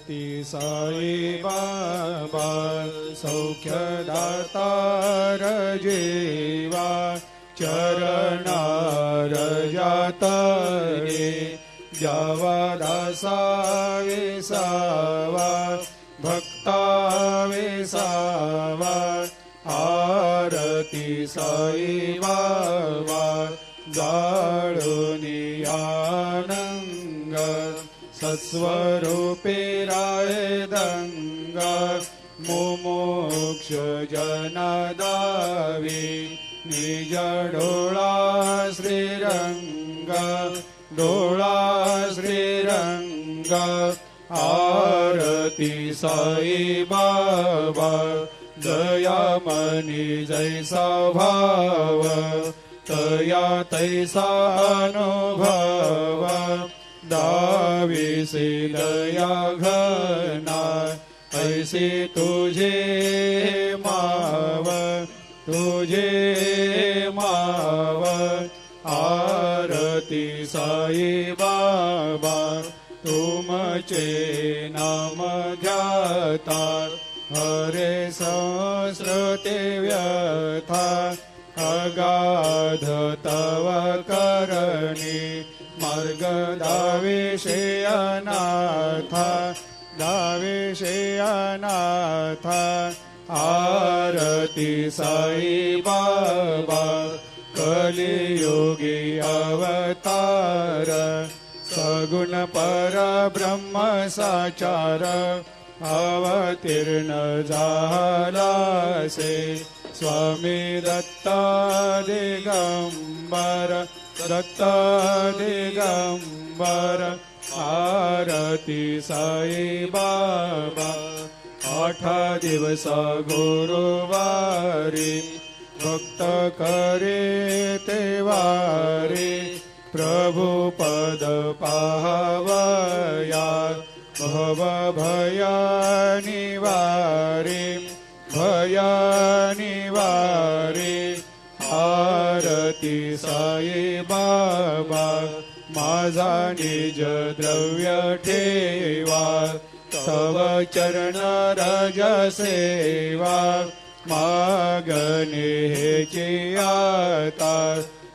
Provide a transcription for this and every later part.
ती साई बाबा सौख्यदातार जीवा चरणार जातरे जावा दासा विसावा भक्ता विसावा आरती साई बाबा जाळुनी आनंग सत्स्वरूपे राय दंग मुमुक्ष जनदावी निज डोळा श्रीरंग डोळा श्रीरंग आरती साई बाबा दयामनी जैसा भाव तया तैसा अनुभव दाविसे दया घना ऐसे तुझे माव तुझे माव आरती साई बाबा तुमचे नाम ध्याता हरे संस्कृते व्यथा अगाध तव करणी मार्ग दाविषे अनाथा दाविषे अनाथा आरती साई बाबा कलियुगी अवतार सगुण परब्रह्म साचार अवतीर्ण झालासे स्वामी दत्ता दिगंबर दत्ता दिगंबर आरती साई बाबा 8 दिवस गुरुवारी भक्त करे तेवारी प्रभु पद पाहवया भव भया निवारी भया निवारी आरती साई बाबा माझा निज द्रव्य ठेवा तव चरण रज सेवा मागणे हेची आता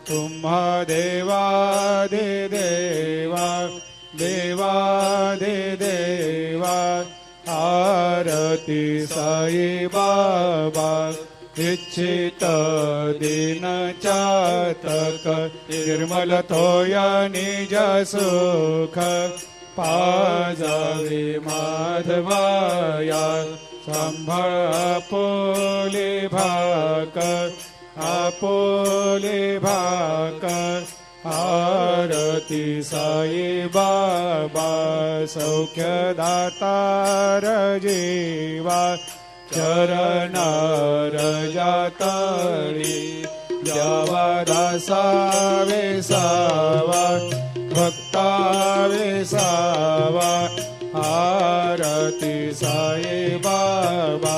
तुम्हा देवादि देवा देवादि देवा आरती साई बाबा इच्छित दिन चातक निर्मल थोया निज सुख पाजावे माधवाया सांभाळ आपोले भाकर आरती साई बाबा सौख्यदातार जीवा चरणार जातळी द्यावा दासा विसावा भक्ता विसावा आरती साई बाबा